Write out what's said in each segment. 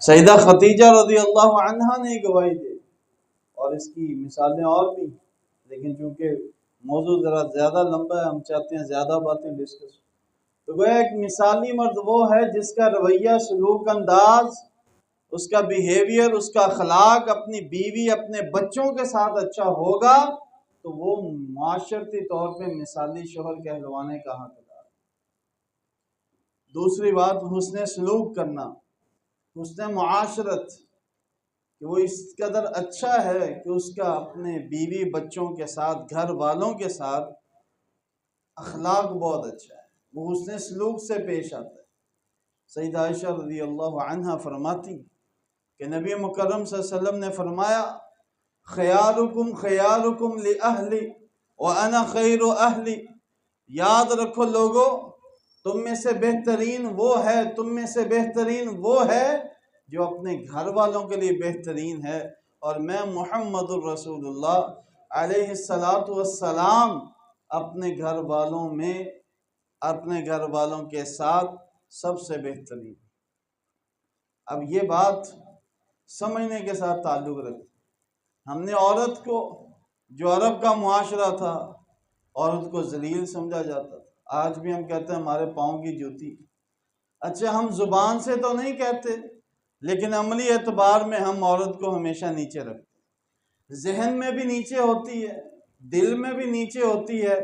سیدہ خدیجہ رضی اللہ عنہا نے گواہی دی، اور اس کی مثالیں اور بھی، لیکن چونکہ موضوع ذرا زیادہ لمبا ہے، ہم چاہتے ہیں زیادہ باتیں ڈسکس۔ تو گویا ایک مثالی مرد وہ ہے جس کا رویہ، سلوک انداز، اس کا بیہیویئر، اس کا اخلاق اپنی بیوی، اپنے بچوں کے ساتھ اچھا ہوگا تو وہ معاشرتی طور پہ مثالی شوہر کہلوانے کا حقدار۔ دوسری بات، حسن سلوک کرنا، حسن معاشرت، کہ وہ اس قدر اچھا ہے کہ اس کا اپنے بیوی بچوں کے ساتھ، گھر والوں کے ساتھ اخلاق بہت اچھا ہے، وہ حسن سلوک سے پیش آتا ہے۔ سیدہ عائشہ رضی اللہ عنہا فرماتی کہ نبی مکرم صلی اللہ علیہ وسلم نے فرمایا، خیارکم خیارکم لأہلی وانا خیر اہلی، یاد رکھو لوگو، تم میں سے بہترین وہ ہے، تم میں سے بہترین وہ ہے جو اپنے گھر والوں کے لیے بہترین ہے، اور میں محمد الرسول اللہ علیہ السلام اپنے گھر والوں میں، اپنے گھر والوں کے ساتھ سب سے بہترین۔ اب یہ بات سمجھنے کے ساتھ تعلق رکھتی، ہم نے عورت کو، جو عرب کا معاشرہ تھا، عورت کو ذلیل سمجھا جاتا تھا، آج بھی ہم کہتے ہیں ہمارے پاؤں کی جوتی۔ اچھا، ہم زبان سے تو نہیں کہتے، لیکن عملی اعتبار میں ہم عورت کو ہمیشہ نیچے رکھتے، ذہن میں بھی نیچے ہوتی ہے، دل میں بھی نیچے ہوتی ہے،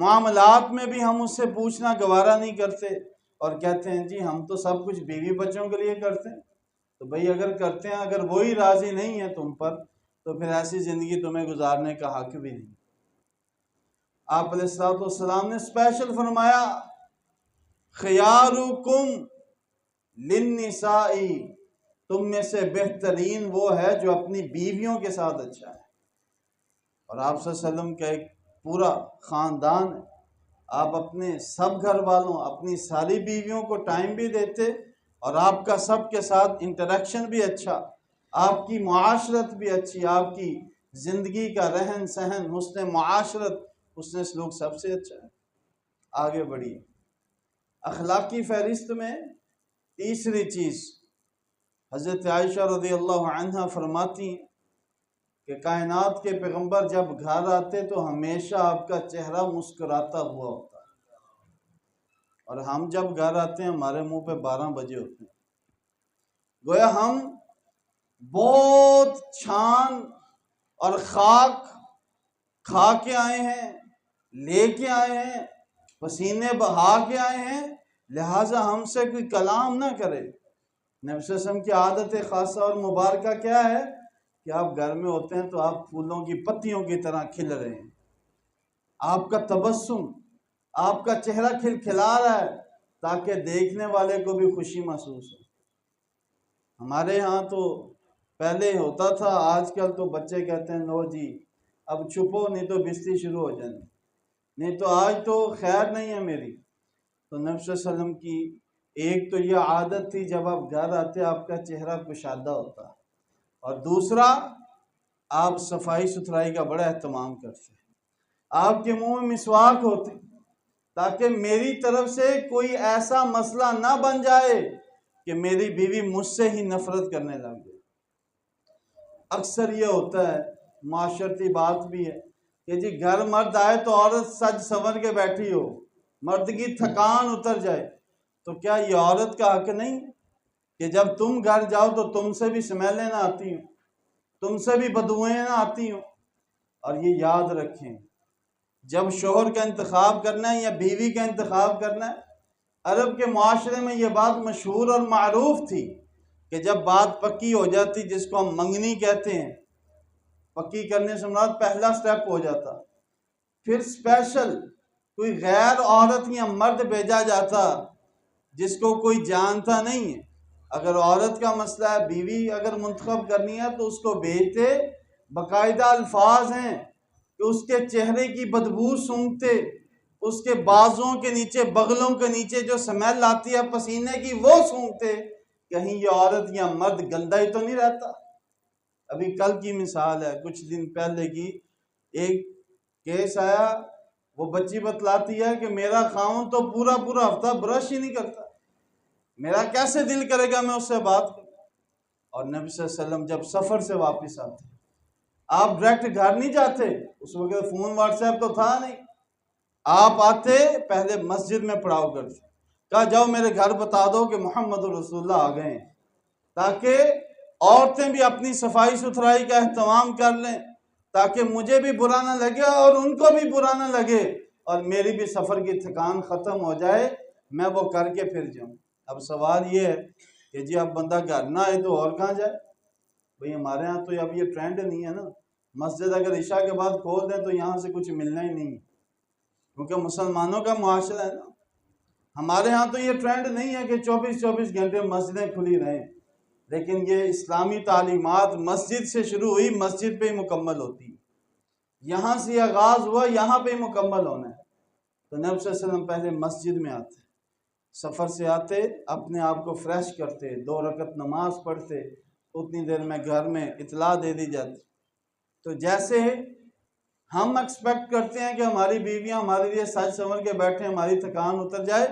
معاملات میں بھی ہم اس سے پوچھنا گوارا نہیں کرتے، اور کہتے ہیں جی ہم تو سب کچھ بیوی بچوں کے لیے کرتے ہیں۔ تو بھئی اگر کرتے ہیں، اگر وہی راضی نہیں ہے تم پر، تو پھر ایسی زندگی تمہیں گزارنے کا حق بھی نہیں۔ آپ علیہ السلام نے اسپیشل فرمایا، خیارکم للنساء، تم میں سے بہترین وہ ہے جو اپنی بیویوں کے ساتھ اچھا ہے۔ اور آپ صلی اللہ علیہ وسلم کا ایک پورا خاندان ہے، آپ اپنے سب گھر والوں، اپنی ساری بیویوں کو ٹائم بھی دیتے، اور آپ کا سب کے ساتھ انٹریکشن بھی اچھا، آپ کی معاشرت بھی اچھی، آپ کی زندگی کا رہن سہن، حسن معاشرت، حسن سلوک سب سے اچھا ہے۔ آگے بڑھیے، اخلاقی فہرست میں تیسری چیز، حضرت عائشہ رضی اللہ عنہا فرماتی ہیں کہ کائنات کے پیغمبر جب گھر آتے تو ہمیشہ آپ کا چہرہ مسکراتا ہوا ہوتا ہے، اور ہم جب گھر آتے ہیں ہمارے منہ پہ 12 بجے ہوتے ہیں۔ گویا ہم بہت چھان اور خاک کھا کے آئے ہیں، لے کے آئے ہیں، پسینے بہا کے آئے ہیں، لہٰذا ہم سے کوئی کلام نہ کرے۔ نبی صلی اللہ علیہ وسلم کی عادت خاصہ اور مبارکہ کیا ہے کہ آپ گھر میں ہوتے ہیں تو آپ پھولوں کی پتیوں کی طرح کھل رہے ہیں، آپ کا تبسم، آپ کا چہرہ کھلکھلا رہا ہے، تاکہ دیکھنے والے کو بھی خوشی محسوس ہو۔ ہمارے ہاں تو پہلے ہوتا تھا، آج کل تو بچے کہتے ہیں نو جی اب چھپو نہیں تو بستی شروع ہو جائیں، نہیں تو آج تو خیر نہیں ہے میری۔ تو نبی صلی اللہ علیہ وسلم کی ایک تو یہ عادت تھی، جب آپ گھر آتے آپ کا چہرہ کشادہ ہوتا، اور دوسرا آپ صفائی ستھرائی کا بڑا اہتمام کرتے، آپ کے منہ میں مسواک ہوتے، تاکہ میری طرف سے کوئی ایسا مسئلہ نہ بن جائے کہ میری بیوی مجھ سے ہی نفرت کرنے لگ جائے۔ اکثر یہ ہوتا ہے، معاشرتی بات بھی ہے کہ جی گھر مرد آئے تو عورت سج سنور کے بیٹھی ہو، مرد کی تھکان اتر جائے، تو کیا یہ عورت کا حق نہیں کہ جب تم گھر جاؤ تو تم سے بھی سمیلیں نہ آتی ہوں، تم سے بھی بدبوئیں نہ آتی ہوں؟ اور یہ یاد رکھیں، جب شوہر کا انتخاب کرنا ہے یا بیوی کا انتخاب کرنا ہے، عرب کے معاشرے میں یہ بات مشہور اور معروف تھی کہ جب بات پکی ہو جاتی، جس کو ہم منگنی کہتے ہیں، پکی کرنے سے مراد پہلا سٹیپ ہو جاتا، پھر سپیشل کوئی غیر عورت یا مرد بھیجا جاتا جس کو کوئی جانتا نہیں ہے۔ اگر عورت کا مسئلہ ہے، بیوی اگر منتخب کرنی ہے تو اس کو بھیجتے، باقاعدہ الفاظ ہیں کہ اس کے چہرے کی بدبو سونگھتے، اس کے بازوں کے نیچے، بغلوں کے نیچے جو سمیل آتی ہے پسینے کی، وہ سونگھتے، کہیں یہ عورت یا مرد گندا ہی تو نہیں رہتا۔ ابھی کل کی مثال ہے، کچھ دن پہلے کی، ایک کیس آیا، وہ بچی بتلاتی ہے کہ میرا خاوند تو پورا ہفتہ برش ہی نہیں کرتا، میرا کیسے دل کرے گا میں اس سے بات کروں۔ اور نبی صلی اللہ علیہ وسلم جب سفر سے واپس آتے، آپ ڈائریکٹ گھر نہیں جاتے، اس وقت فون واٹس ایپ تو تھا نہیں، آپ آتے پہلے مسجد میں پڑاؤ کرتے، کہا جاؤ میرے گھر بتا دو کہ محمد رسول اللہ آ گئے ہیں، تاکہ عورتیں بھی اپنی صفائی ستھرائی کا اہتمام کر لیں، تاکہ مجھے بھی برا نہ لگے اور ان کو بھی برا نہ لگے، اور میری بھی سفر کی تھکان ختم ہو جائے، میں وہ کر کے پھر جاؤں۔ اب سوال یہ ہے کہ جی اب بندہ گھر نہ آئے تو اور کہاں جائے؟ بھئی ہمارے ہاں تو اب یہ ٹرینڈ نہیں ہے نا، مسجد اگر عشاء کے بعد کھول دیں تو یہاں سے کچھ ملنا ہی نہیں، کیونکہ مسلمانوں کا معاشرہ ہے نا۔ ہمارے ہاں تو یہ ٹرینڈ نہیں ہے کہ 24 گھنٹے مسجدیں کھلی رہیں، لیکن یہ اسلامی تعلیمات مسجد سے شروع ہوئی، مسجد پہ ہی مکمل ہوتی ہے، یہاں سے آغاز ہوا، یہاں پہ ہی مکمل ہونا ہے۔ تو نبی صلی اللہ علیہ وسلم پہلے مسجد میں آتے، سفر سے آتے، اپنے آپ کو فریش کرتے، 2 رکعت نماز پڑھتے، اتنی دیر میں گھر میں اطلاع دے دی جاتی۔ تو جیسے ہم ایکسپیکٹ کرتے ہیں کہ ہماری بیویاں ہمارے لیے سج سنور کے بیٹھیں، ہماری تھکان اتر جائے،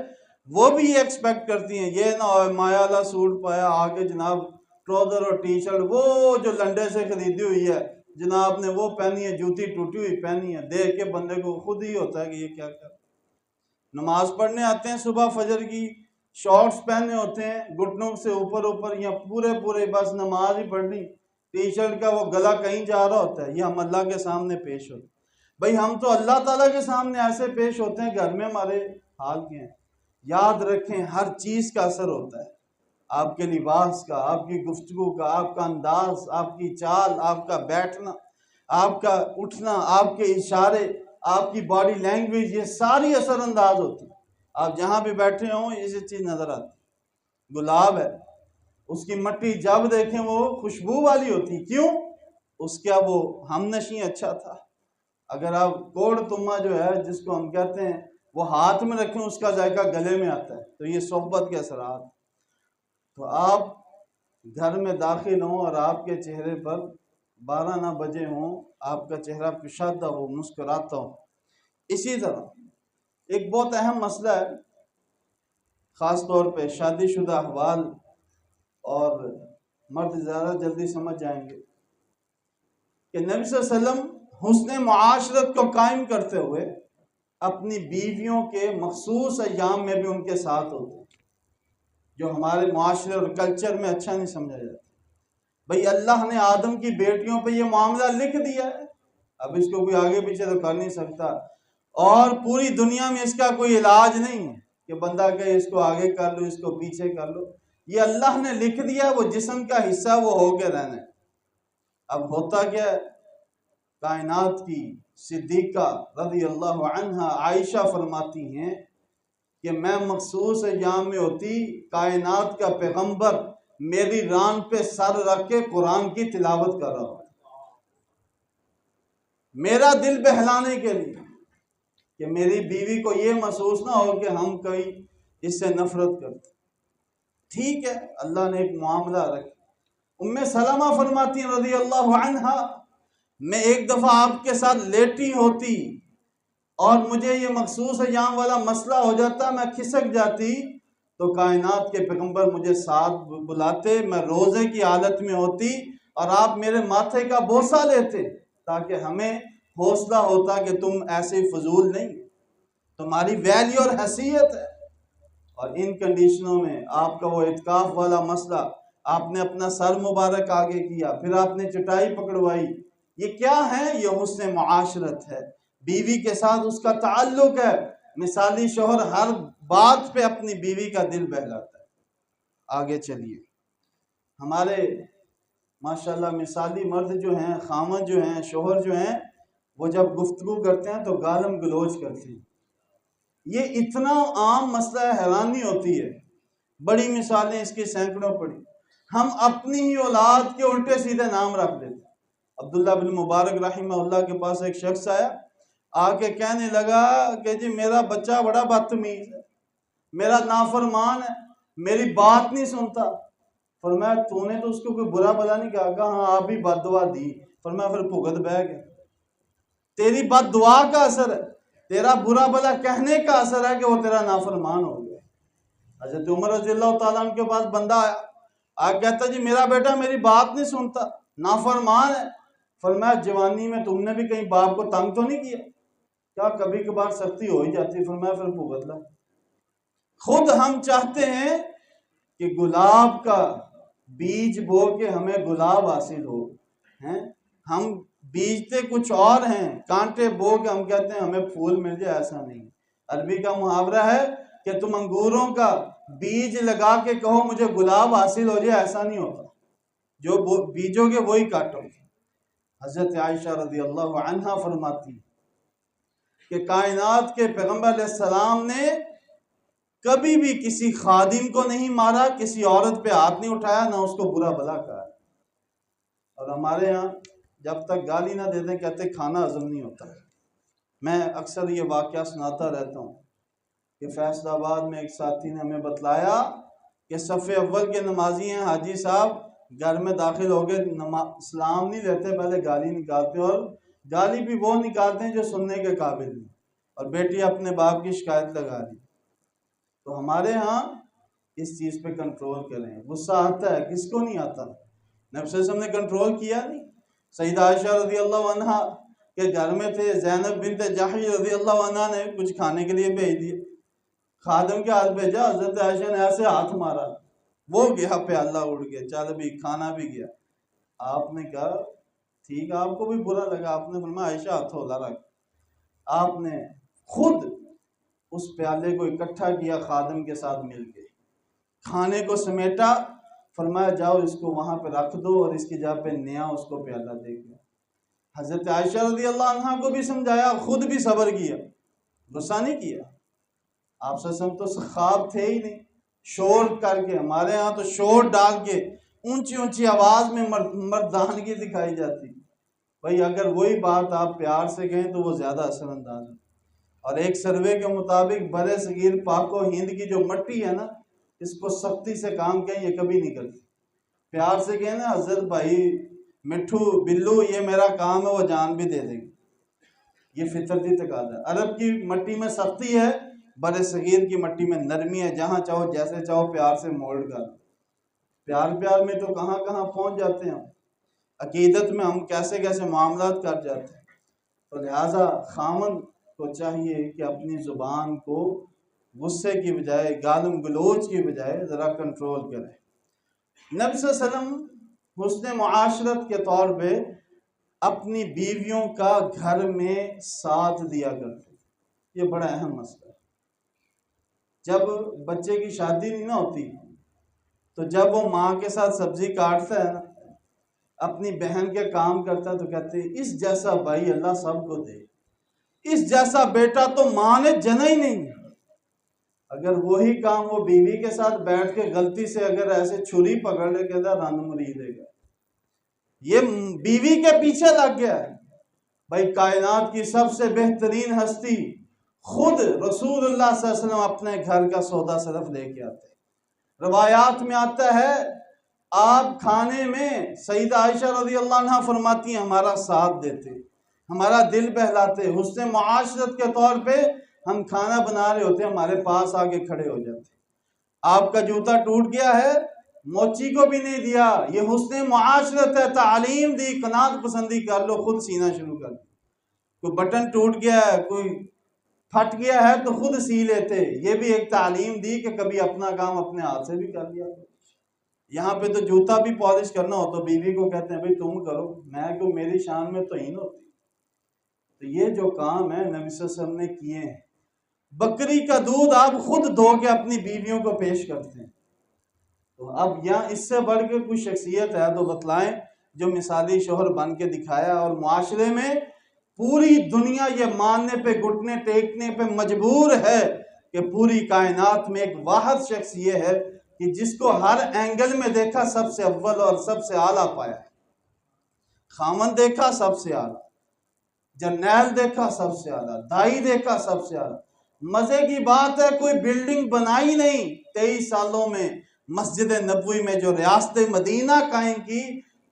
وہ بھی یہ ایکسپیکٹ کرتی ہیں، یہ نہ ہو مایا والا سوٹ پایا، آگے جناب ٹراؤزر اور ٹی شرٹ وہ جو لنڈے سے خریدی ہوئی ہے، جناب نے وہ پہنی ہے، جوتی ٹوٹی ہوئی پہنی ہے، دیکھ کے بندے کو خود ہی ہوتا ہے کہ یہ کیا کر۔ نماز پڑھنے آتے ہیں صبح فجر کی، شارٹس پہنے ہوتے ہیں گھٹنوں سے اوپر یا پورے بس نماز ہی پڑھنی، ٹی شرٹ کا وہ گلا کہیں جا رہا ہوتا ہے، یہ ہم اللہ کے سامنے پیش ہوتے ہیں۔ بھئی ہم تو اللہ تعالیٰ کے سامنے ایسے پیش ہوتے ہیں، گھر میں ہمارے حال کیا ہیں؟ یاد رکھیں ہر چیز کا اثر ہوتا ہے، آپ کے لباس کا، آپ کی گفتگو کا، آپ کا انداز، آپ کی چال، آپ کا بیٹھنا، آپ کا اٹھنا، آپ کے اشارے، آپ کی باڈی لینگویج، یہ ساری اثر انداز ہوتی ہے۔ آپ جہاں بھی بیٹھے ہوں یہ چیز نظر آتی۔ گلاب ہے، اس کی مٹی جب دیکھیں وہ خوشبو والی ہوتی، کیوں؟ اس کا وہ ہم نشیں اچھا تھا۔ اگر آپ کوڑ تمہ جو ہے جس کو ہم کہتے ہیں وہ ہاتھ میں رکھیں، اس کا ذائقہ گلے میں آتا ہے، تو یہ صحبت کے اثرات۔ تو آپ گھر میں داخل ہوں اور آپ کے چہرے پر 12 نہ بجے ہوں، آپ کا چہرہ کشادہ ہو، مسکراتا ہو۔ اسی طرح ایک بہت اہم مسئلہ ہے، خاص طور پہ شادی شدہ احوال اور مرد زیادہ جلدی سمجھ جائیں گے کہ نبی صلی اللہ علیہ وسلم حسن معاشرت کو قائم کرتے ہوئے اپنی بیویوں کے مخصوص ایام میں بھی ان کے ساتھ ہوتے، جو ہمارے معاشرے اور کلچر میں اچھا نہیں سمجھا جاتا۔ بھئی اللہ نے آدم کی بیٹیوں پہ یہ معاملہ لکھ دیا ہے، اب اس کو کوئی آگے پیچھے تو کر نہیں سکتا، اور پوری دنیا میں اس کا کوئی علاج نہیں ہے کہ بندہ کہے اس کو آگے کر لو، اس کو پیچھے کر لو، یہ اللہ نے لکھ دیا، وہ جسم کا حصہ وہ ہو کے رہنا ہے۔ اب ہوتا کیا ہے، کائنات کی صدیقہ رضی اللہ عنہا عائشہ فرماتی ہیں کہ میں مخصوص ایام میں ہوتی، کائنات کا پیغمبر میری ران پہ سر رکھ کے قرآن کی تلاوت کر رہا ہوں، میرا دل بہلانے کے لیے، کہ میری بیوی کو یہ محسوس نہ ہو کہ ہم کوئی اس سے نفرت کرتے۔ ٹھیک ہے، اللہ نے ایک معاملہ رکھا۔ ام سلمہ فرماتی ہیں رضی اللہ عنہا، میں ایک دفعہ آپ کے ساتھ لیٹی ہوتی اور مجھے یہ مخصوص ایام والا مسئلہ ہو جاتا، میں کھسک جاتی، تو کائنات کے پیغمبر مجھے ساتھ بلاتے، میں روزے کی حالت میں ہوتی اور آپ میرے ماتھے کا بوسہ لیتے، تاکہ ہمیں حوصلہ ہوتا کہ تم ایسے فضول نہیں، تمہاری ویلیو اور حیثیت ہے۔ اور ان کنڈیشنوں میں آپ کا وہ اعتکاف والا مسئلہ، آپ نے اپنا سر مبارک آگے کیا، پھر آپ نے چٹائی پکڑوائی، یہ کیا ہے؟ یہ حسن معاشرت ہے، بیوی کے ساتھ اس کا تعلق ہے۔ مثالی شوہر ہر بات پہ اپنی بیوی کا دل بہلاتا ہے۔ آگے چلیے، ہمارے ماشاءاللہ مثالی مرد جو ہیں، خامد جو ہیں، شوہر جو ہیں، وہ جب گفتگو کرتے ہیں تو گالم گلوچ کرتے ہیں، یہ اتنا عام مسئلہ ہے، حیرانی ہوتی ہے، بڑی مثالیں اس کی سینکڑوں پڑی۔ ہم اپنی ہی اولاد کے الٹے سیدھے نام رکھ دیتے۔ عبداللہ بن مبارک رحمہ اللہ کے پاس ایک شخص آیا، آ کے کہنے لگا کہ جی میرا بچہ بڑا بدتمیز ہے، میرا نافرمان ہے، میری بات نہیں سنتا۔ فرمایا تو نے تو اس کو کوئی برا بلا نہیں کہا؟ کہا ہاں، آپ بھی بد دعا دی۔ فرمایا پھر بھگت بہ گیا، تیری بد دعا کا اثر ہے، تیرا برا بلا کہنے کا اثر ہے کہ وہ تیرا نافرمان ہو گیا۔ حضرت عمر رضی اللہ تعالیٰ عنہ کے پاس بندہ آیا، آپ کہتا جی میرا بیٹا میری بات نہیں سنتا، نافرمان ہے۔ فرمایا جوانی میں تم نے بھی کہیں باپ کو تنگ تو نہیں کیا؟ کیا کبھی کبھار سختی ہو ہی جاتی؟ فرمایا پھر بھگت لا۔ خود ہم چاہتے ہیں کہ گلاب کا بیج بو کے ہمیں گلاب حاصل ہو، ہیں ہم بیجتے کچھ اور ہیں، کانٹے بو کے ہم کہتے ہیں ہمیں پھول مل جائے، ایسا نہیں۔ عربی کا محاورہ ہے کہ تم انگوروں کا بیج لگا کے کہو مجھے گلاب حاصل ہو جائے، ایسا نہیں ہوتا، جو بیجو گے وہی کاٹو گے۔ حضرت عائشہ رضی اللہ عنہا فرماتی کہ کائنات کے پیغمبر علیہ السلام نے کبھی بھی کسی خادم کو نہیں مارا، کسی عورت پہ ہاتھ نہیں اٹھایا، نہ اس کو برا بھلا کہا۔ اور ہمارے ہاں جب تک گالی نہ دیتے کہتے کھانا ہضم نہیں ہوتا۔ میں اکثر یہ واقعہ سناتا رہتا ہوں کہ فیصل آباد میں ایک ساتھی نے ہمیں بتلایا کہ صف اول کے نمازی ہیں حاجی صاحب، گھر میں داخل ہو گئے، اسلام نہیں لیتے، پہلے گالی نکالتے، اور گالی بھی وہ نکالتے ہیں جو سننے کے قابل نہیں، اور بیٹی اپنے باپ کی شکایت لگا دی۔ تو ہمارے ہاں اس چیز پہ کنٹرول کریں۔ غصہ آتا ہے، کس کو نہیں آتا؟ نبی صلی اللہ علیہ وسلم نے کنٹرول کیا نہیں؟ سیدہ عائشہ رضی اللہ عنہ کے گھر میں تھے، زینب بنت جحش رضی اللہ عنہ نے کچھ کھانے کے لیے بھیج دیے، خادم کے ہاتھ بھیجا، حضرت عائشہ نے ایسے ہاتھ مارا، وہ گیا پیالہ اڑ گیا، چل بھی کھانا بھی گیا۔ آپ نے کہا ٹھیک، آپ کو بھی برا لگا، آپ نے فرمایا عائشہ ہاتھ ہلا رکھ۔ آپ نے خود اس پیالے کو اکٹھا کیا، خادم کے ساتھ مل کے کھانے کو سمیٹا، فرمایا جاؤ اس کو وہاں پہ رکھ دو اور اس کی جگہ پہ نیا اس کو پیالہ دے گیا۔ حضرت عائشہ رضی اللہ عنہ کو بھی سمجھایا، خود بھی صبر کیا، غصہ نہیں کیا۔ آپ صلی اللہ علیہ وسلم تو خواب تھے ہی نہیں، شور کر کے، ہمارے ہاں تو شور ڈال کے اونچی اونچی آواز میں مردانگی دکھائی جاتی۔ بھائی اگر وہی بات آپ پیار سے کہیں تو وہ زیادہ اثر انداز ہے۔ اور ایک سروے کے مطابق برِ صغیر پاک و ہند کی جو مٹی ہے نا، اس کو سختی سے کام کہیں یہ کبھی نہیں کرتی۔ پیار سے کہیں نا حضرت بھائی مٹھو بلو یہ میرا کام ہے، وہ جان بھی دے دے گی، یہ فطرتی تقاضا ہے۔ عرب کی مٹی میں سختی ہے، برِ صغیر کی مٹی میں نرمی ہے، جہاں چاہو جیسے چاہو پیار سے مولڈ کر۔ پیار میں تو کہاں کہاں پہنچ جاتے ہیں، عقیدت میں ہم کیسے کیسے معاملات کر جاتے ہیں۔ تو لہٰذا خامن کو چاہیے کہ اپنی زبان کو غصے کی بجائے، گالم گلوچ کی بجائے ذرا کنٹرول کرے۔ نبی صلی اللہ علیہ وسلم حسن معاشرت کے طور پہ اپنی بیویوں کا گھر میں ساتھ دیا کرتے، یہ بڑا اہم مسئلہ ہے۔ جب بچے کی شادی نہیں نہ ہوتی تو جب وہ ماں کے ساتھ سبزی کاٹتا ہے نا، اپنی بہن کے کام کرتا ہے، تو کہتے ہیں اس جیسا بھائی اللہ سب کو دے، اس جیسا بیٹا تو ماں نے جنا ہی نہیں۔ اگر وہی کام وہ بیوی کے ساتھ بیٹھ کے غلطی سے اگر ایسے چھری پکڑ لے کے رن مری دے گا، یہ بیوی کے پیچھے لگ گیا ہے۔ بھائی کائنات کی سب سے بہترین ہستی خود رسول اللہ صلی اللہ علیہ وسلم اپنے گھر کا سودا صرف لے کے آتے۔ روایات میں آتا ہے آپ کھانے میں، سیدہ عائشہ رضی اللہ عنہ فرماتی ہیں ہمارا ساتھ دیتے، ہمارا دل بہلاتے، حسن معاشرت کے طور پہ ہم کھانا بنا رہے ہوتے، ہمارے پاس آگے کھڑے ہو جاتے۔ آپ کا جوتا ٹوٹ گیا ہے، موچی کو بھی نہیں دیا، یہ حسن معاشرت ہے، تعلیم دی، قناعت پسندی کر لو، خود سینا شروع کر دو۔ کوئی بٹن ٹوٹ گیا ہے، کوئی پھٹ گیا ہے تو خود سی لیتے، یہ بھی ایک تعلیم دی کہ کبھی اپنا کام اپنے ہاتھ سے بھی کر لیا۔ یہاں پہ تو جوتا بھی پالش کرنا ہو تو بیوی کو کہتے ہیں بھائی تم کرو، میں کو میری شان میں توہین ہوتی۔ تو یہ جو کام ہے نبی صلی اللہ علیہ وسلم نے کیے ہیں۔ بکری کا دودھ آپ خود دھو کے اپنی بیویوں کو پیش کرتے ہیں، تو اب یہاں اس سے بڑھ کے کوئی شخصیت ہے تو بتلائیں جو مثالی شوہر بن کے دکھایا، اور معاشرے میں پوری دنیا یہ ماننے پہ، گھٹنے ٹیکنے پہ مجبور ہے کہ پوری کائنات میں ایک واحد شخص یہ ہے کہ جس کو ہر اینگل میں دیکھا سب سے اول اور سب سے اعلیٰ پایا ہے۔ خامن دیکھا سب سے اعلیٰ، جرنیل دیکھا سب سے اعلیٰ، دائی دیکھا سب سے اعلیٰ۔ مزے کی بات ہے کوئی بلڈنگ بنائی نہیں 23 سالوں میں، مسجد نبوی میں جو ریاست مدینہ قائم کی،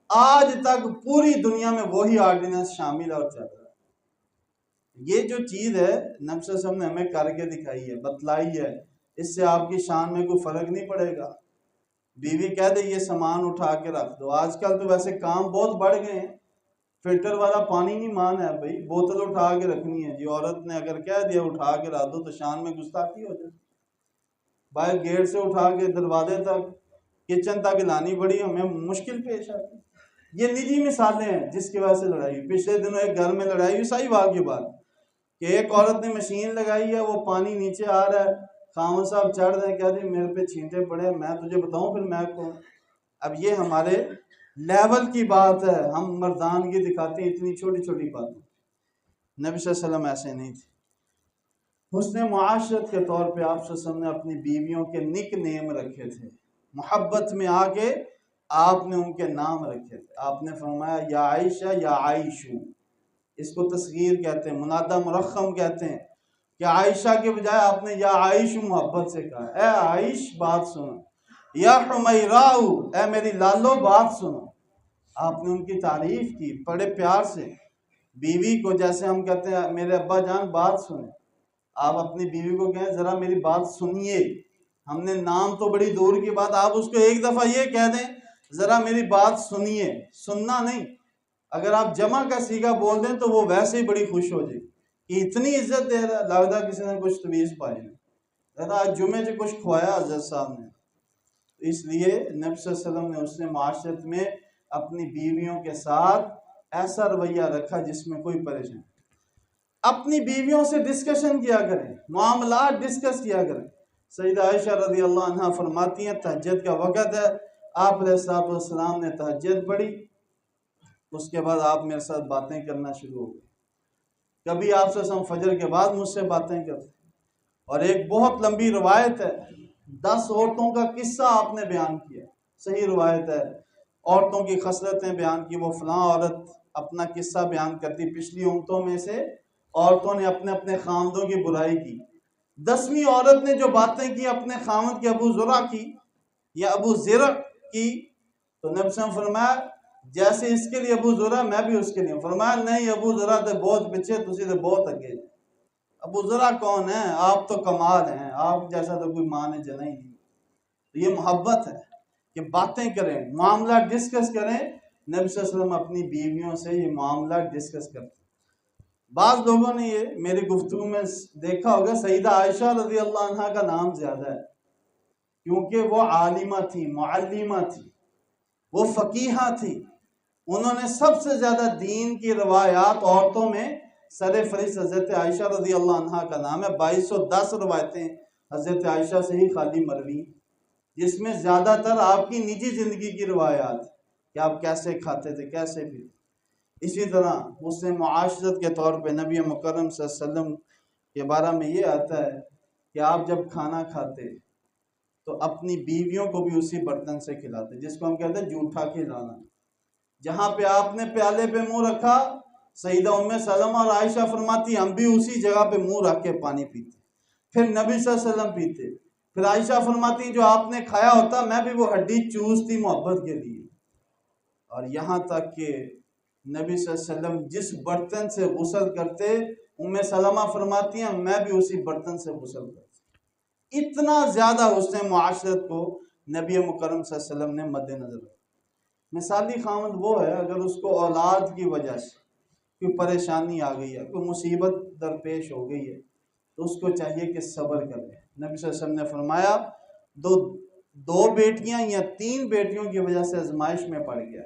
آج تک پوری دنیا میں وہی آرڈیننس شامل اور چل رہا ہے۔ یہ جو چیز ہے نبی صلی اللہ علیہ وسلم نے ہمیں کر کے دکھائی ہے، بتلائی ہے، اس سے آپ کی شان میں کوئی فرق نہیں پڑے گا۔ بیوی کہہ دے یہ سامان اٹھا کے رکھ دو. آج کل تو ویسے کام بہت بڑھ گئے ہیں، فلٹر والا پانی نہیں مان ہے بھائی، بوتل اٹھا کے رکھنی ہے جی. عورت نے اگر کہہ دیا اٹھا کے رکھ دو تو شان میں گستاخی ہو جائے. باہر گیٹ سے اٹھا کے دروازے تک کچن تک لانی بڑی ہمیں مشکل پیش آتی. یہ نجی مثالیں ہیں جس کی وجہ سے لڑائی ہوئی. پچھلے دنوں ایک گھر میں لڑائی ہوئی، صحیح بات کی بات کہ ایک عورت نے مشین لگائی ہے، وہ پانی نیچے آ رہا ہے، خاوند صاحب چڑھ رہے ہیں، کہہ دیں میرے پہ چھینٹے پڑے، میں تجھے بتاؤں پھر میں کون. اب یہ ہمارے لیول کی بات ہے، ہم مردانگی دکھاتے ہیں اتنی چھوٹی چھوٹی باتیں. نبی صلی اللہ علیہ وسلم ایسے نہیں تھے. حسن معاشرت کے طور پہ آپ صلی اللہ علیہ وسلم نے اپنی بیویوں کے نک نیم رکھے تھے. محبت میں آ کے آپ نے ان کے نام رکھے تھے. آپ نے فرمایا یا عائشہ یا عائشو، اس کو تصغیر کہتے ہیں، منادہ مرخم کہتے ہیں، کہ عائشہ کے بجائے آپ نے یا عائشو محبت سے کہا، اے عائش بات سنو، یا حمیراؤ اے میری لالو بات سنو. آپ نے ان کی تعریف کی بڑے پیار سے. بیوی کو جیسے ہم کہتے ہیں میرے ابا جان بات سنیں، آپ اپنی بیوی کو کہیں ذرا میری بات سنیے. ہم نے نام تو بڑی دور کی بات، آپ اس کو ایک دفعہ یہ کہہ دیں ذرا میری بات سنیے. سننا نہیں، اگر آپ جمع کا صیغہ بول دیں تو وہ ویسے ہی بڑی خوش ہو جائے کہ اتنی عزت دے رہا ہے، لگتا کسی نے کچھ تویز پائی نہیں. کہتا آج جمعے سے کچھ کھوایا حضرت صاحب نے. اس لیے نبی صلی اللہ علیہ وسلم نے اس نے معاشرت میں اپنی بیویوں کے ساتھ ایسا رویہ رکھا جس میں کوئی پریشان. اپنی بیویوں سے ڈسکشن کیا کریں، معاملات ڈسکس کیا کریں. سیدہ عائشہ رضی اللہ عنہ فرماتی ہیں تہجد کا وقت ہے، آپ علیہ السلام نے تہجد پڑھی، اس کے بعد آپ میرے ساتھ باتیں کرنا شروع ہو گئے. کبھی آپ سے فجر کے بعد مجھ سے باتیں کرتے. اور ایک بہت لمبی روایت ہے، 10 عورتوں کا قصہ آپ نے بیان کیا، صحیح روایت ہے. عورتوں کی خصلتیں بیان کی، وہ فلاں عورت اپنا قصہ بیان کرتی. پچھلی امتوں میں سے عورتوں نے اپنے اپنے خامدوں کی برائی کی. 10ویں عورت نے جو باتیں کی اپنے خامد کی ابو زرع کی یا ابو زرع کی، تو نبی صلی اللہ علیہ وسلم فرمایا جیسے اس کے لیے ابو زرع میں بھی اس کے لیے. فرمایا نہیں ابو زرع تے بہت پیچھے، تسی تے بہت اگے. ابو زرع کون ہے؟ آپ تو کمال ہیں، آپ جیسا تو کوئی ماں نے جنا ہی نہیں. یہ محبت ہے کہ باتیں کریں، معاملہ ڈسکس کریں. نبی صلی اللہ علیہ وسلم اپنی بیویوں سے یہ معاملہ ڈسکس کرتے. بعض لوگوں نے یہ میری گفتگو میں دیکھا ہوگا سیدہ عائشہ رضی اللہ عنہ کا نام زیادہ ہے، کیونکہ وہ عالمہ تھی، معلمہ تھی، وہ فقیہہ تھی. انہوں نے سب سے زیادہ دین کی روایات عورتوں میں سر فہرست حضرت عائشہ رضی اللہ عنہ کا نام ہے. 2210 روایتیں حضرت عائشہ سے ہی خالی مروی، جس میں زیادہ تر آپ کی نجی زندگی کی روایات کہ آپ کیسے کھاتے تھے، کیسے بھی. اسی طرح اس نے معاشرت کے طور پہ نبی مکرم صلی اللہ علیہ وسلم کے بارے میں یہ آتا ہے کہ آپ جب کھانا کھاتے تو اپنی بیویوں کو بھی اسی برتن سے کھلاتے، جس کو ہم کہتے ہیں جھوٹا کھلانا. جہاں پہ آپ نے پیالے پہ منہ رکھا، سیدہ ام سلمہ اور عائشہ فرماتی ہم بھی اسی جگہ پہ منہ رکھ کے پانی پیتے، پھر نبی صلی اللہ علیہ وسلم پیتے. پھر عائشہ فرماتی جو آپ نے کھایا ہوتا میں بھی وہ ہڈی چوستی محبت کے لیے. اور یہاں تک کہ نبی صلی اللہ علیہ وسلم جس برتن سے غسل کرتے، ام سلمہ فرماتی ہیں میں بھی اسی برتن سے غسل کرتا. اتنا زیادہ حسن معاشرت کو نبی مکرم صلی اللہ علیہ وسلم نے مد نظر رکھا. مثالی خامد وہ ہے اگر اس کو اولاد کی وجہ سے کوئی پریشانی آ گئی ہے، کوئی مصیبت درپیش ہو گئی ہے، تو اس کو چاہیے کہ صبر کرے. نبی صلی اللہ علیہ وسلم نے فرمایا دو بیٹیاں یا 3 بیٹیوں کی وجہ سے آزمائش میں پڑ گیا،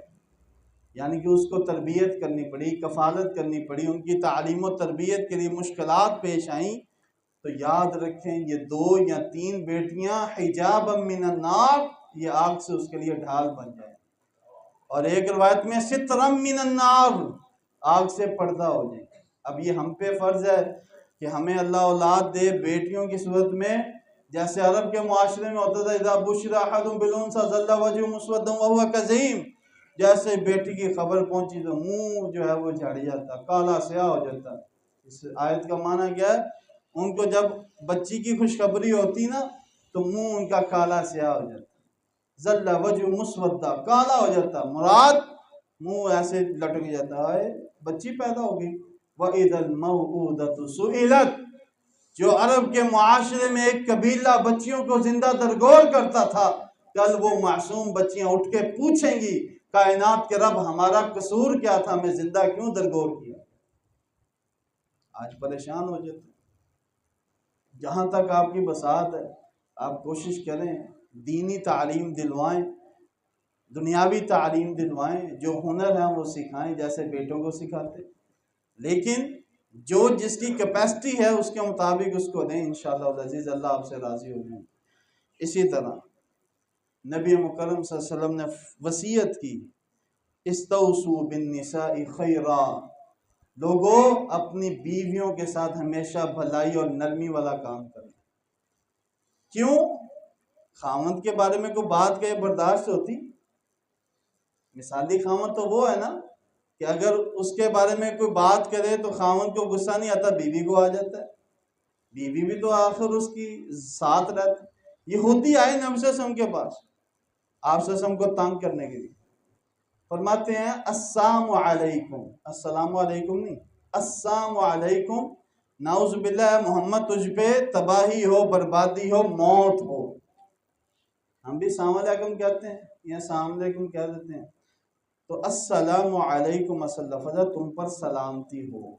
یعنی کہ اس کو تربیت کرنی پڑی، کفالت کرنی پڑی، ان کی تعلیم و تربیت کے لیے مشکلات پیش آئیں، تو یاد رکھیں یہ 2 یا 3 بیٹیاں حجاب من النار، یہ آگ سے اس کے لیے ڈھال بن جائے. اور ایک روایت میں سترم من النار، آگ سے پردہ ہو جائے. اب یہ ہم پہ فرض ہے کہ ہمیں اللہ اولاد دے بیٹیوں کی صورت میں، جیسے عرب کے معاشرے میں ہوتا تھا اذا بشر احد بالانثى ظل وجهه مسودا وهو كظيم، جیسے بیٹی کی خبر پہنچی تو منہ جو ہے وہ جھڑ جاتا، کالا سیاہ ہو جاتا. اس آیت کا معنی کیا ہے؟ ان کو جب بچی کی خوشخبری ہوتی نا تو منہ ان کا کالا سیاہ ہو جاتا، ظل وجہ مسودا، کالا ہو جاتا، مراد منہ ایسے لٹک جاتا ہے بچی پیدا ہو گئی. وَإِذَا الْمَوْءُودَةُ سُئِلَتْ، جو عرب کے معاشرے میں ایک قبیلہ بچیوں کو زندہ درگور کرتا تھا، کل وہ معصوم بچیاں اٹھ کے پوچھیں گی کائنات کے رب ہمارا قصور کیا تھا، ہمیں زندہ کیوں درگور کیا؟ آج پریشان ہو جاتے ہیں۔ جہاں تک آپ کی بساط ہے آپ کوشش کریں دینی تعلیم دلوائیں، دنیاوی تعلیم دلوائیں، جو ہنر ہیں وہ سکھائیں جیسے بیٹوں کو سکھاتے، لیکن جو جس کی کیپیسٹی ہے اس کے مطابق اس کو دیں، انشاءاللہ العزیز اللہ آپ سے راضی ہو جائیں۔ اسی طرح نبی مکرم صلی اللہ علیہ وسلم نے وصیت کی استوصوا بالنساء خیرا، لوگوں اپنی بیویوں کے ساتھ ہمیشہ بھلائی اور نرمی والا کام کریں۔ کیوں؟ خاوند کے بارے میں کوئی بات کہے برداشت ہوتی؟ مثالی خاوند تو وہ ہے نا کہ اگر اس کے بارے میں کوئی بات کرے تو خاوند کو غصہ نہیں آتا، بیوی کو آ جاتا ہے، بیوی بھی تو آخر اس کی ساتھ رہتا ہے۔ یہودی آئے نبی صلی اللہ علیہ وسلم کے پاس آپ صلی اللہ علیہ وسلم کو تنگ کرنے کے لیے، فرماتے ہیں السلام علیکم، السلام علیکم نہیں، السلام علیکم، نعوذ باللہ محمد تجھ پہ تباہی ہو، بربادی ہو، موت ہو۔ ہم بھی السلام علیکم کہتے ہیں یا السلام علیکم کہہ دیتے ہیں، تو السلام علیکم فضا تم پر سلامتی ہو۔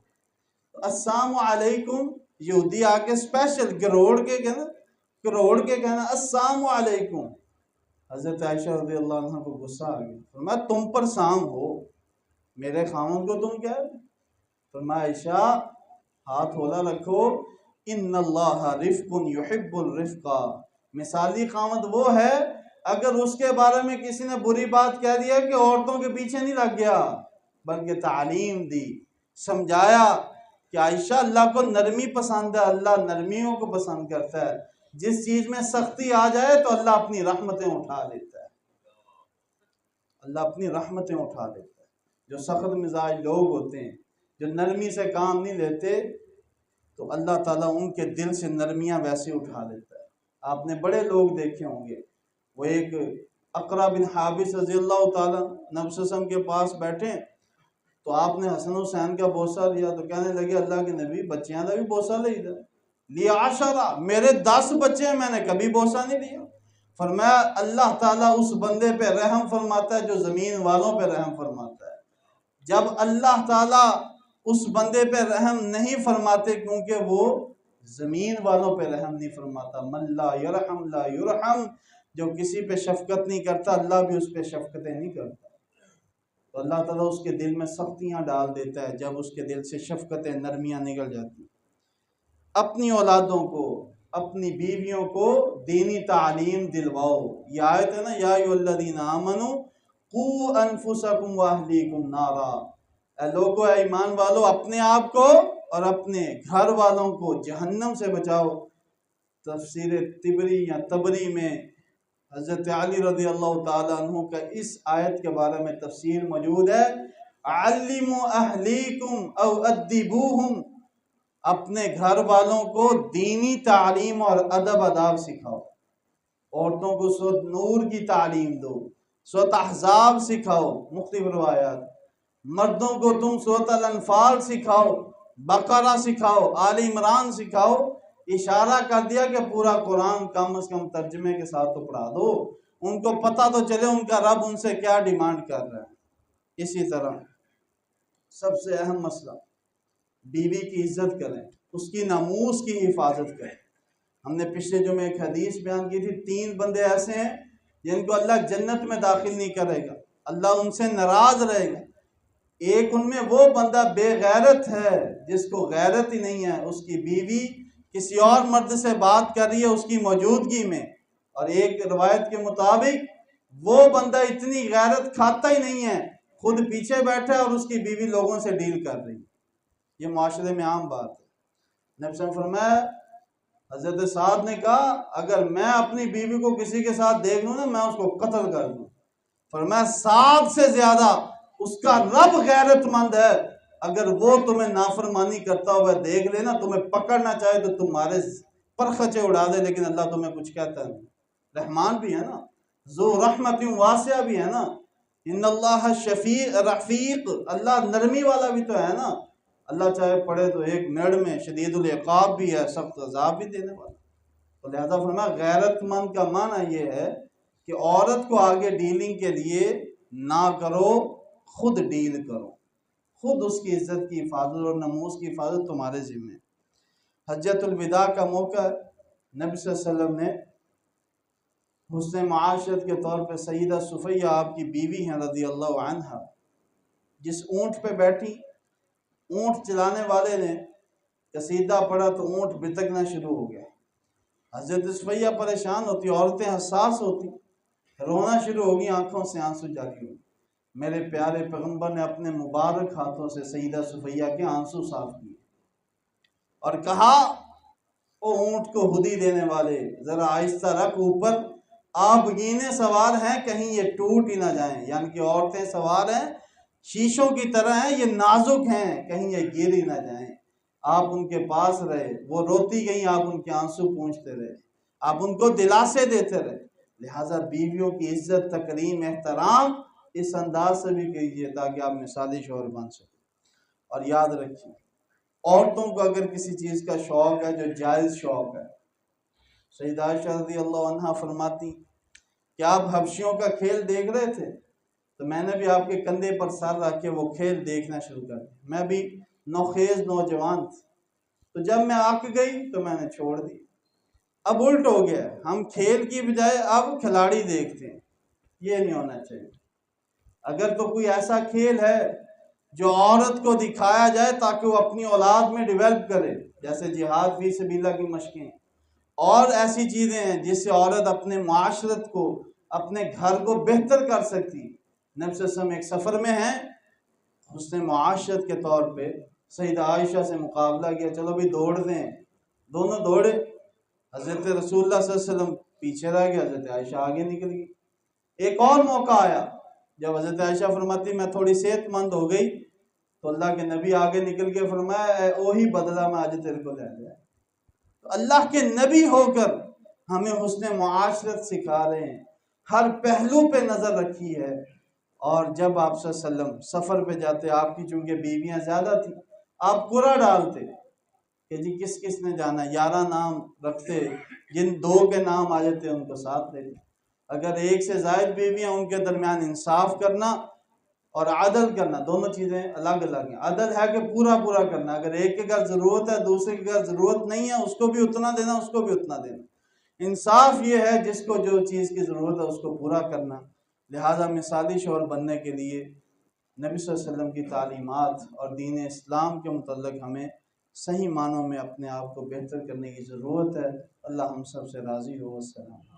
السلام علیکم یہودی آ کے اسپیشل گروڑ کے کہنا السلام علیکم۔ حضرت عائشہ رضی اللہ عنہ کو غصہ آ گیا، فرمایا تم پر سام ہو، میرے خاوند کو تم کیا؟ فرمایا عائشہ ہاتھ ہولا رکھو، ان اللہ رفق یحب الرفق، مثالی خاوند وہ ہے اگر اس کے بارے میں کسی نے بری بات کہہ دیا کہ عورتوں کے پیچھے نہیں لگ گیا بلکہ تعلیم دی، سمجھایا کہ عائشہ اللہ کو نرمی پسند ہے، اللہ نرمیوں کو پسند کرتا ہے، جس چیز میں سختی آ جائے تو اللہ اپنی رحمتیں اٹھا لیتا ہے، اللہ اپنی رحمتیں اٹھا لیتا ہے۔ جو سخت مزاج لوگ ہوتے ہیں جو نرمی سے کام نہیں لیتے تو اللہ تعالیٰ ان کے دل سے نرمیاں ویسے اٹھا لیتا ہے۔ آپ نے بڑے لوگ دیکھے ہوں گے، وہ ایک اقرا بن حابس رضی اللہ تعالیٰ نبی صلی اللہ علیہ وسلم کے پاس بیٹھے تو آپ نے حسن حسین کا بوسہ لیا تو کہنے لگے اللہ کے نبی بچیاں کا بھی بوسہ لیا 10 میرے 10 بچے ہیں، میں نے کبھی بوسہ نہیں لیا۔ فرمایا اللہ تعالیٰ اس بندے پہ رحم فرماتا ہے جو زمین والوں پہ رحم فرماتا ہے، جب اللہ تعالیٰ اس بندے پہ رحم نہیں فرماتے کیونکہ وہ زمین والوں پہ رحم نہیں فرماتا، من لا یرحم لا یرحم، جو کسی پہ شفقت نہیں کرتا اللہ بھی اس پہ شفقتیں نہیں کرتا، تو اللہ تعالیٰ اس کے دل میں سختیاں ڈال دیتا ہے جب اس کے دل سے شفقتیں نرمیاں نکل جاتی۔ اپنی اولادوں کو اپنی بیویوں کو دینی تعلیم دلواؤ، یہ آیت ہے نا یا ایھا الذین آمنوا قوا انفسکم واہلیکم نارا، اے لوگو اے ایمان والو اپنے آپ کو اور اپنے گھر والوں کو جہنم سے بچاؤ۔ تفسیر طبری یا تبری میں حضرت علی رضی اللہ تعالیٰ عنہ کا اس آیت کے بارے میں تفسیر موجود ہے، علموا اہلیکم او ادبوہم، اپنے گھر والوں کو دینی تعلیم اور ادب آداب سکھاؤ، عورتوں کو سورۃ نور کی تعلیم دو، سورۃ احزاب سکھاؤ، مختلف روایات، مردوں کو تم سورۃ الانفال سکھاؤ، بقرہ سکھاؤ، آل عمران سکھاؤ، اشارہ کر دیا کہ پورا قرآن کم از کم ترجمے کے ساتھ تو پڑھا دو، ان کو پتہ تو چلے ان کا رب ان سے کیا ڈیمانڈ کر رہا ہے۔ اسی طرح سب سے اہم مسئلہ بیوی کی عزت کریں، اس کی ناموس کی حفاظت کریں۔ ہم نے پچھلے جمعے ایک حدیث بیان کی تھی، 3 بندے ایسے ہیں جن کو اللہ جنت میں داخل نہیں کرے گا، اللہ ان سے ناراض رہے گا۔ ایک ان میں وہ بندہ بے غیرت ہے جس کو غیرت ہی نہیں ہے، اس کی بیوی کسی اور مرد سے بات کر رہی ہے اس کی موجودگی میں، اور ایک روایت کے مطابق وہ بندہ اتنی غیرت کھاتا ہی نہیں ہے، خود پیچھے بیٹھا ہے اور اس کی بیوی لوگوں سے ڈیل کر رہی ہے۔ یہ معاشرے میں عام بات ہے۔ نبی صلی اللہ علیہ وسلم فرمایا، حضرت سعد نے کہا اگر میں اپنی بیوی کو کسی کے ساتھ دیکھ لوں نا میں اس کو قتل کر دوں۔ فرمایا سعد سے زیادہ اس کا رب غیرت مند ہے، اگر وہ تمہیں نافرمانی کرتا ہوا دیکھ لینا تمہیں پکڑنا چاہے تو تمہارے پرخچے اڑا دے، لیکن اللہ تمہیں کچھ کہتا نہیں، رحمان بھی ہے نا، ذو رحمت واسعہ بھی ہے نا، ان اللہ شفیق رفیق، اللہ نرمی والا بھی تو ہے نا، اللہ چاہے پڑھے تو ایک منٹ میں شدید العقاب بھی ہے، سخت عذاب بھی دینے والا۔ تو لہذا فرمایا غیرت مند کا معنی یہ ہے کہ عورت کو آگے ڈیلنگ کے لیے نہ کرو، خود ڈیل کرو، خود اس کی عزت کی حفاظت اور ناموس کی حفاظت تمہارے ذمہ۔ حجۃ الوداع کا موقع نبی صلی اللہ علیہ وسلم نے حسن معاشرت کے طور پہ سیدہ صفیہ آپ کی بیوی ہیں رضی اللہ عنہا، جس اونٹ پہ بیٹھی، اونٹ چلانے والے نے قصیدہ پڑھا تو اونٹ بتکنا شروع ہو گیا۔ حضرت صفیہ پریشان ہوتی، عورتیں حساس ہوتی، رونا شروع ہوگی، آنکھوں سے آنسو جاری ہوئی۔ میرے پیارے پیغمبر نے اپنے مبارک ہاتھوں سے سیدہ صفیہ کے آنسو صاف کیے اور کہا، او اونٹ کو ہدی دینے والے، ذرا آہستہ رکھ، اوپر آبگینے سوار ہیں، کہیں یہ ٹوٹ ہی نہ جائیں، یعنی کہ عورتیں سوار ہیں، شیشوں کی طرح ہیں، یہ نازک ہیں، کہیں یہ گر ہی نہ جائیں۔ آپ ان کے پاس رہے، وہ روتی گئیں، آپ ان کے آنسو پونچھتے رہے، آپ ان کو دلاسے دیتے رہے۔ لہٰذا بیویوں کی عزت، تکریم، احترام اس انداز سے بھی کیجیے تاکہ آپ مثالی شوہر بن سکیں۔ اور یاد رکھیے، عورتوں کو اگر کسی چیز کا شوق ہے جو جائز شوق ہے، سیدہ عائشہ رضی اللہ عنہا فرماتی کہ آپ حبشیوں کا کھیل دیکھ رہے تھے تو میں نے بھی آپ کے کندھے پر سر رکھ کے وہ کھیل دیکھنا شروع کر دیا۔ میں بھی نوخیز نوجوان تھی، تو جب میں آک گئی تو میں نے چھوڑ دی۔ اب الٹ ہو گیا، ہم کھیل کی بجائے اب کھلاڑی دیکھتے ہیں، یہ نہیں ہونا چاہیے۔ اگر تو کوئی ایسا کھیل ہے جو عورت کو دکھایا جائے تاکہ وہ اپنی اولاد میں ڈیولپ کرے، جیسے جہاد فی سبیل اللہ کی مشقیں، اور ایسی چیزیں ہیں جس سے عورت اپنے معاشرت کو، اپنے گھر کو بہتر کر سکتی۔ نبی صلی اللہ علیہ وسلم ایک سفر میں ہیں، حسن معاشرت کے طور پہ سیدہ عائشہ سے مقابلہ کیا، چلو بھی دوڑ دیں، دونوں دوڑے، حضرت رسول اللہ صلی اللہ علیہ وسلم پیچھے رہ گئے، حضرت عائشہ آگے نکل گئی۔ ایک اور موقع آیا جب حضرت عائشہ فرماتی میں تھوڑی صحت مند ہو گئی تو اللہ کے نبی آگے نکل کے فرمایا، اے وہی بدلہ میں آج تیرے کو لے گیا۔ تو اللہ کے نبی ہو کر ہمیں حسن معاشرت سکھا رہے ہیں، ہر پہلو پہ نظر رکھی ہے۔ اور جب آپ صلی اللہ علیہ وسلم سفر پہ جاتے، آپ کی چونکہ بیویاں زیادہ تھیں، آپ قرعہ ڈالتے کہ جی کس کس نے جانا، 11 نام رکھتے، جن 2 کے نام آ جاتے ان کو ساتھ لے۔ اگر ایک سے زائد بیویاں، ان کے درمیان انصاف کرنا اور عدل کرنا، دونوں چیزیں الگ الگ ہیں۔ عدل ہے کہ پورا پورا کرنا، اگر ایک کے گھر ضرورت ہے، دوسرے کے گھر ضرورت نہیں ہے، اس کو بھی اتنا دینا، اس کو بھی اتنا دینا۔ انصاف یہ ہے جس کو جو چیز کی ضرورت ہے اس کو پورا کرنا۔ لہٰذا مثالی شوہر بننے کے لیے نبی صلی اللہ علیہ وسلم کی تعلیمات اور دین اسلام کے متعلق ہمیں صحیح معنوں میں اپنے آپ کو بہتر کرنے کی ضرورت ہے۔ اللہ ہم سب سے راضی ہو۔ السلام۔